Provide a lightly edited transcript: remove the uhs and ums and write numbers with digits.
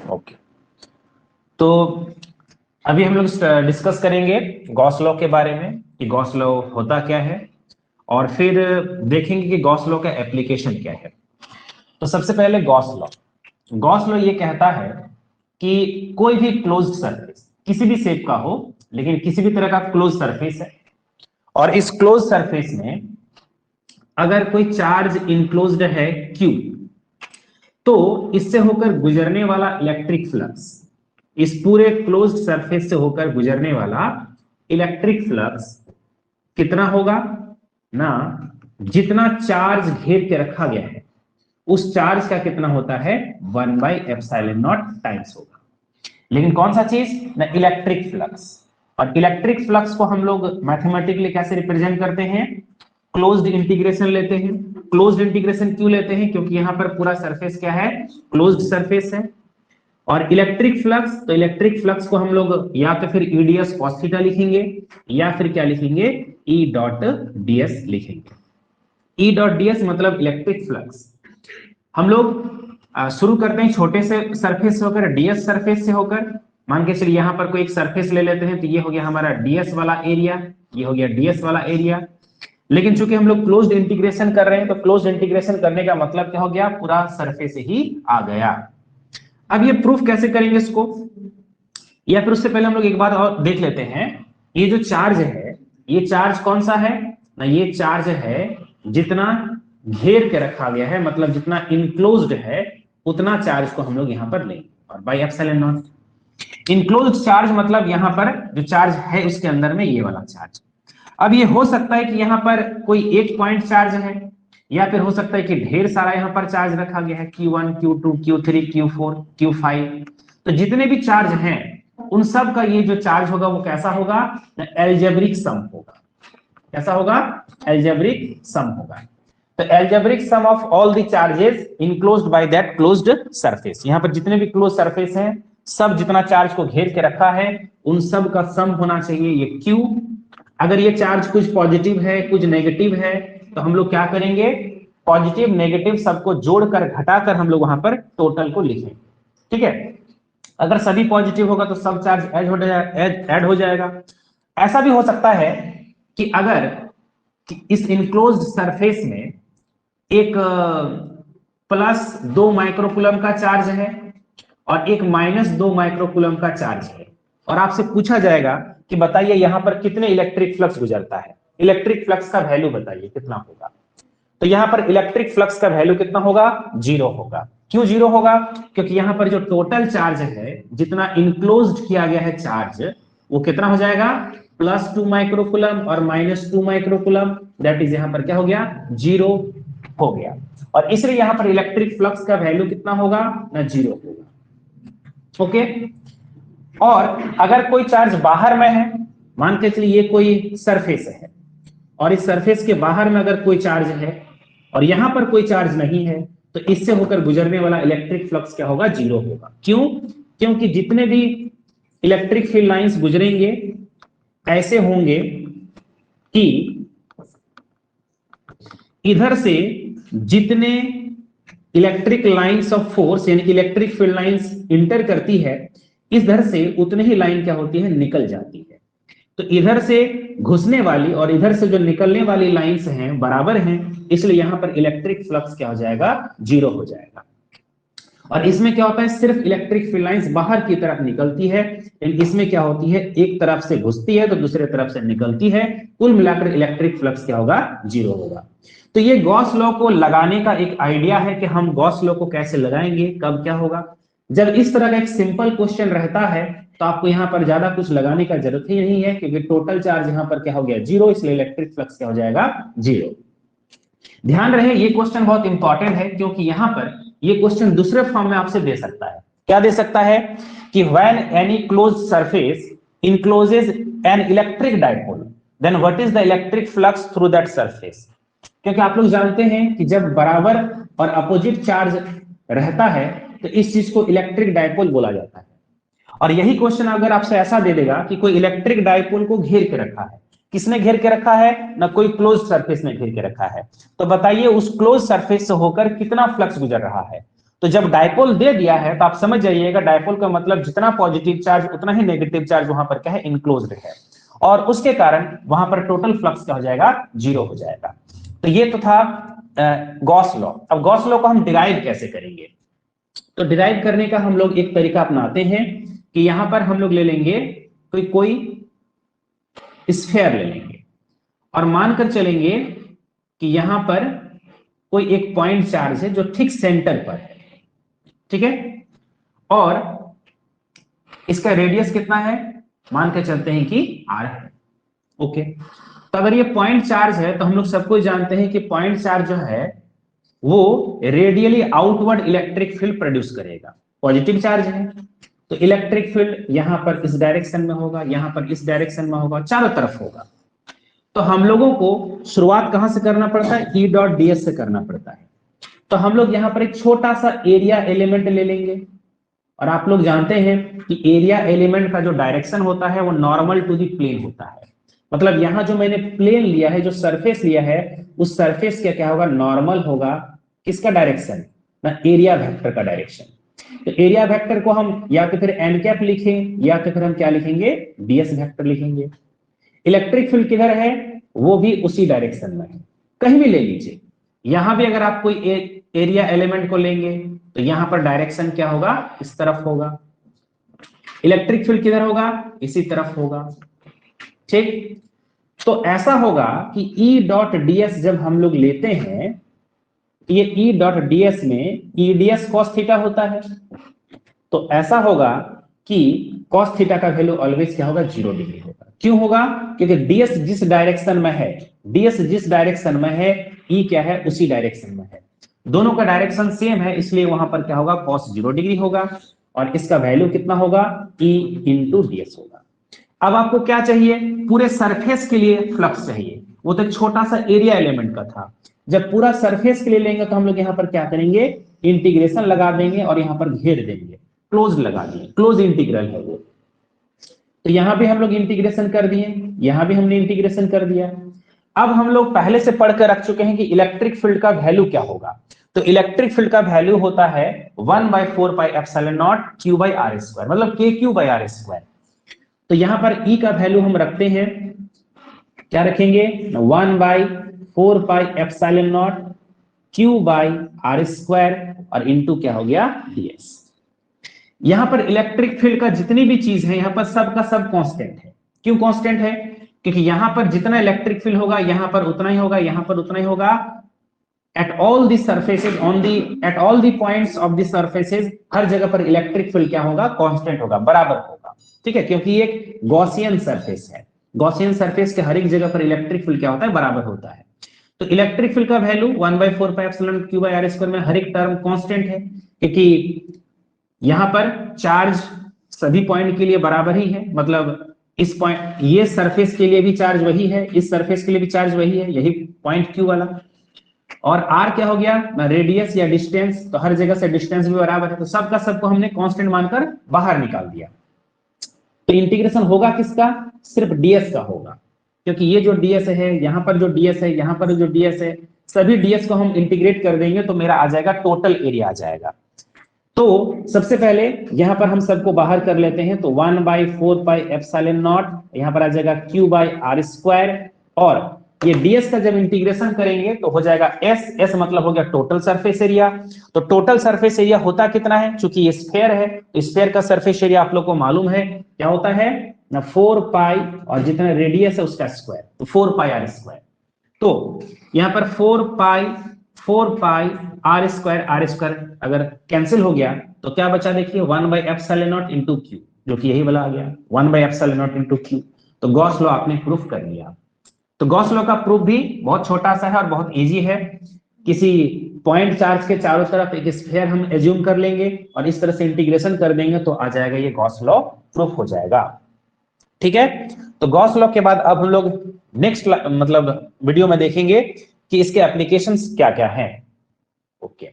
Okay, तो अभी हम लोग डिस्कस करेंगे गॉस लॉ के बारे में कि गॉस लॉ होता क्या है, और फिर देखेंगे कि गॉस लॉ का एप्लीकेशन क्या है। तो सबसे पहले गॉस लॉ ये कहता है कि कोई भी क्लोज्ड सरफेस किसी भी शेप का हो, लेकिन किसी भी तरह का क्लोज सरफेस है, और इस क्लोज सरफेस में अगर कोई चार्ज इनक्लोज्ड है Q, तो इससे होकर गुजरने वाला इलेक्ट्रिक फ्लक्स, इस पूरे क्लोज्ड सरफेस से होकर गुजरने वाला इलेक्ट्रिक फ्लक्स कितना होगा ना, जितना चार्ज घेर के रखा गया है उस चार्ज का कितना होता है 1/ε0 टाइम्स होगा। लेकिन कौन सा चीज ना, इलेक्ट्रिक फ्लक्स। और इलेक्ट्रिक फ्लक्स को हम लोग मैथमेटिकली कैसे रिप्रेजेंट करते हैं, क्लोज्ड इंटीग्रेशन लेते हैं। क्लोज्ड इंटीग्रेशन क्यों लेते हैं, क्योंकि यहां पर पूरा सरफेस क्या है, क्लोज्ड सरफेस है। और इलेक्ट्रिक फ्लक्स, तो इलेक्ट्रिक फ्लक्स को हम लोग या तो फिर ईडीएस कॉस थीटा लिखेंगे, या फिर क्या लिखेंगे, ई डॉट डीएस लिखेंगे। ई डॉट डीएस मतलब इलेक्ट्रिक फ्लक्स। हम लोग शुरू करते हैं छोटे से सरफेस से होकर, डीएस सरफेस से होकर। मान के चलिए यहां पर कोई एक सरफेस ले लेते हैं, तो ये हो गया हमारा डीएस वाला एरिया, ये हो गया डीएस वाला एरिया। लेकिन चूंकि हम लोग क्लोज्ड इंटीग्रेशन कर रहे हैं, तो क्लोज्ड इंटीग्रेशन करने का मतलब क्या हो गया, पूरा सरफेस ही आ गया। अब ये प्रूफ कैसे करेंगे इसको, या फिर उससे पहले हम लोग एक बात और देख लेते हैं। ये जो चार्ज है, ये चार्ज कौन सा है ना, ये चार्ज है जितना घेर के रखा गया है, मतलब जितना इनक्लोज्ड है उतना चार्ज को हम लोग यहां पर लेंगे, और by epsilon not. Enclosed charge मतलब यहां पर जो चार्ज है उसके अंदर में ये वाला चार्ज। अब ये हो सकता है कि यहां पर कोई एक पॉइंट चार्ज है, या फिर हो सकता है कि ढेर सारा यहां पर चार्ज रखा गया है, Q1 Q2 Q3 Q4 Q5। तो जितने भी चार्ज हैं उन सब का ये जो चार्ज होगा वो कैसा होगा, एल्जेब्रिक सम होगा। कैसा होगा, एल्जेब्रिक सम होगा। तो algebraic sum of all the charges enclosed by that closed surface, यहां पर जितने भी क्लोज सरफेस हैं, सब जितना चार्ज को घेर के रखा है उन सब का सम होना चाहिए ये Q। अगर ये चार्ज कुछ पॉजिटिव है कुछ नेगेटिव है, तो हम लोग क्या करेंगे, पॉजिटिव नेगेटिव सबको जोड़कर घटाकर हम लोग वहां पर टोटल को लिखेंगे। ठीक है, अगर सभी पॉजिटिव होगा तो सब चार्ज ऐड हो जाएगा। ऐसा भी हो सकता है कि अगर इस इनक्लोज्ड सरफेस में एक +2 माइक्रोकूलम का चार्ज है और एक -2 माइक्रोकूलम का चार्ज है, और आपसे पूछा जाएगा कि बताइए यहां पर कितने इलेक्ट्रिक फ्लक्स गुजरता है, इलेक्ट्रिक फ्लक्स का वैल्यू बताइए कितना होगा। तो यहां पर इलेक्ट्रिक फ्लक्स का वैल्यू कितना होगा, 0 होगा। क्यों 0 होगा, क्योंकि यहां पर जो टोटल चार्ज है, जितना इनक्लोज्ड किया गया है चार्ज, वो कितना हो जाएगा, +2 माइक्रोकूलम और -2 माइक्रोकूलम, दैट इज यहां पर क्या हो गया, 0 हो गया। और इसलिए यहां पर इलेक्ट्रिक फ्लक्स का वैल्यू कितना होगा ना, 0 होगा। ओके, और अगर कोई चार्ज बाहर में है, मान के चलिए ये कोई सरफेस है, और इस सरफेस के बाहर में अगर कोई चार्ज है और यहां पर कोई चार्ज नहीं है, तो इससे होकर गुजरने वाला इलेक्ट्रिक फ्लक्स क्या होगा, 0 होगा। क्यों, क्योंकि जितने भी इलेक्ट्रिक फील्ड लाइंस गुजरेंगे ऐसे होंगे कि इधर से जितने इलेक्ट्रिक लाइंस ऑफ फोर्स यानी कि इलेक्ट्रिक फील्ड लाइंस इंटर करती है, इधर से उतने ही लाइन क्या होती है, निकल जाती है। तो इधर से घुसने वाली और इधर से जो निकलने वाली लाइंस हैं बराबर हैं, इसलिए यहां पर इलेक्ट्रिक फ्लक्स क्या हो जाएगा, 0 हो जाएगा। और इसमें क्या होता है, सिर्फ इलेक्ट्रिक फील्ड लाइंस बाहर की तरफ निकलती है, इसमें क्या होती है, एक तरफ से घुसती है तो दूसरे तरफ से निकलती है। कुल मिलाकर इलेक्ट्रिक फ्लक्स क्या होगा, 0 होगा। तो ये गॉस लॉ को लगाने का एक आइडिया है कि हम गॉस लॉ को कैसे लगाएंगे, कब क्या होगा। जब इस तरह का एक सिंपल क्वेश्चन रहता है तो आपको यहां पर ज्यादा कुछ लगाने का जरूरत ही नहीं है, क्योंकि टोटल चार्ज यहां पर क्या हो गया, 0, इसलिए इलेक्ट्रिक फ्लक्स क्या हो जाएगा, 0। ध्यान रहे ये क्वेश्चन बहुत इंपॉर्टेंट है, क्योंकि यहां पर ये क्वेश्चन दूसरे फॉर्म में आपसे दे सकता है। क्या दे सकता है कि when any closed surface encloses an electric dipole, then what is the electric flux through that surface. क्योंकि आप लोग जानते हैं कि जब बराबर और अपोजिट चार्ज रहता है तो इस चीज को इलेक्ट्रिक डाइपोल बोला जाता है। और यही क्वेश्चन अगर आपसे ऐसा दे देगा कि कोई इलेक्ट्रिक डाइपोल को घेर के रखा है, किसने घेर के रखा है ना, कोई क्लोज सरफेस ने घेर के रखा है, तो बताइए उस क्लोज सरफेस से होकर कितना फ्लक्स गुजर रहा है। तो जब डायपोल दे दिया है तो आप समझ जाइएगा डायपोल का मतलब जितना पॉजिटिव चार्ज उतना ही नेगेटिव चार्ज वहां पर क्या है, इनक्लोज्ड है, और उसके कारण वहां पर टोटल फ्लक्स क्या हो जाएगा, 0 हो जाएगा। तो ये तो था गॉस लॉ। अब गॉस लॉ को हम डिराइव कैसे करेंगे? तो डिराइव करने का हम लोग एक तरीका अपनाते हैं कि यहां पर हम लोग ले लेंगे कोई स्फेयर ले लेंगे और मानकर चलेंगे कि यहां पर कोई एक पॉइंट चार्ज है जो ठीक सेंटर पर है, ठीक है, और इसका रेडियस कितना है, मान के चलते हैं कि r है। ओके, तो अगर ये पॉइंट चार्ज है तो हम लोग सबको जानते हैं कि पॉइंट चार्ज जो है वो radially outward electric field produce करेगा। पॉजिटिव चार्ज है तो इलेक्ट्रिक फील्ड यहां पर इस डायरेक्शन में होगा, यहां पर इस डायरेक्शन में होगा, चारों तरफ होगा। तो हम लोगों को शुरुआत कहां से करना पड़ता है, ई डॉट डी एस से करना पड़ता है। तो हम लोग यहां पर एक छोटा सा एरिया एलिमेंट ले लेंगे, और आप लोग जानते हैं कि एरिया एलिमेंट का जो डायरेक्शन होता है वो नॉर्मल टू दी प्लेन होता है। मतलब यहां जो मैंने प्लेन लिया है, जो सरफेस लिया है, उस सरफेस का क्या होगा, नॉर्मल होगा। किसका डायरेक्शन, ना एरिया वेक्टर का डायरेक्शन। तो एरिया वेक्टर को हम या तो फिर एन कैप लिखें या तो फिर हम क्या लिखेंगे, डीएस वेक्टर लिखेंगे। इलेक्ट्रिक फील्ड किधर है, वो भी उसी डायरेक्शन में है, कहीं भी ले लीजिए। यहां भी अगर आप कोई एरिया एलिमेंट को लेंगे तो यहां पर डायरेक्शन क्या होगा, इस तरफ होगा। इलेक्ट्रिक फील्ड किधर होगा, इसी तरफ होगा, ठीक। तो ऐसा होगा कि E डॉट ds जब हम लोग लेते हैं, ये E डॉट ds में EDS cos थीटा होता है। तो ऐसा होगा कि cos थीटा का वैल्यू ऑलवेज क्या होगा, 0 डिग्री होगा। क्यों होगा, क्योंकि ds जिस डायरेक्शन में है, ds जिस डायरेक्शन में है, E क्या है, उसी डायरेक्शन में है। दोनों का डायरेक्शन सेम है, इसलिए वहां पर क्या होगा, cos 0 डिग्री होगा, और इसका वैल्यू कितना होगा, E इंटू ds होगा। अब आपको क्या चाहिए, पूरे सरफेस के लिए फ्लक्स चाहिए, वो तो एक छोटा सा एरिया एलिमेंट का था। जब पूरा सरफेस के लिए लेंगे तो हम लोग यहां पर क्या करेंगे, इंटीग्रेशन लगा देंगे और यहां पर घेर देंगे, क्लोज लगा दिए, क्लोज इंटीग्रल है वो। तो यहां भी हम लोग इंटीग्रेशन कर दिए, यहां भी हमने इंटीग्रेशन कर दिया। अब हम लोग पहले से पढ़कर रख चुके हैं कि इलेक्ट्रिक फील्ड का वैल्यू क्या होगा। तो इलेक्ट्रिक फील्ड का वैल्यू होता है 1/4πε0 q/r², मतलब kq/r²। तो यहां पर E का वैल्यू हम रखते हैं, क्या रखेंगे, 1/4πε0 q/r² और इंटू क्या हो गया, ds। यहां पर इलेक्ट्रिक फील्ड का जितनी भी चीज है, यहां पर सब का सब कांस्टेंट है। क्यों कांस्टेंट है, क्योंकि यहां पर जितना इलेक्ट्रिक फील्ड होगा यहां पर उतना ही होगा, यहां पर उतना ही होगा। At all the surfaces on the, at all the points of the surfaces, हर जगह पर इलेक्ट्रिक फील्ड क्या होगा, कांस्टेंट होगा, बराबर होगा, ठीक है, क्योंकि एक गॉसियन सरफेस है। गॉसियन सरफेस के हर एक जगह पर इलेक्ट्रिक फील्ड क्या होता है, बराबर होता है। तो इलेक्ट्रिक फील्ड का वैल्यू 1/4πε0 q/r² में हर एक टर्म कांस्टेंट है, क्योंकि यहां पर चार्ज सभी पॉइंट के लिए बराबर ही है। मतलब इस पॉइंट, ये सरफेस के लिए भी चार्ज वही है, इस सरफेस के लिए भी चार्ज वही है, यही पॉइंट क्यू वाला। और आर क्या हो गया, रेडियस या डिस्टेंस, तो हर जगह से डिस्टेंस भी बराबर है, तो सबका सबको हमने कांस्टेंट मानकर बाहर निकाल दिया। तो इंटीग्रेशन होगा किसका, सिर्फ ds का होगा, क्योंकि ये जो ds है, यहां पर जो ds है, यहां पर जो ds है, सभी ds को हम इंटीग्रेट कर देंगे तो मेरा आ जाएगा टोटल एरिया आ जाएगा। तो सबसे पहले यहां पर हम सबको बाहर कर लेते हैं, तो 1/4πε0 यहां पर आ जाएगा q/r², और ये ds का जब इंटीग्रेशन करेंगे तो हो जाएगा s मतलब हो गया टोटल सरफेस एरिया। तो टोटल सरफेस एरिया होता कितना है, चूंकि ये स्फीयर है तो स्फीयर का सरफेस एरिया आप लोग को मालूम है क्या होता है ना, 4π और जितना रेडियस है उसका स्क्वायर, तो 4πr²। तो यहां पर 4πr² अगर कैंसिल हो गया तो क्या बचा, देखिए 1/ε0 इंटू क्यू, जो कि यही वाला आ गया 1/ε0 इंटू क्यू। तो गॉस लॉ आपने प्रूफ कर लिया। तो गॉस लॉ का प्रूफ भी बहुत छोटा सा है और बहुत इजी है। किसी पॉइंट चार्ज के चारों तरफ एक स्फीयर हम एज्यूम कर लेंगे और इस तरह से इंटीग्रेशन कर देंगे तो आ जाएगा, ये गॉस लॉ प्रूफ हो जाएगा, ठीक है। तो गॉस लॉ के बाद अब हम लोग नेक्स्ट मतलब वीडियो में देखेंगे कि इसके एप्लीकेशंस क्या क्या हैं। ओके।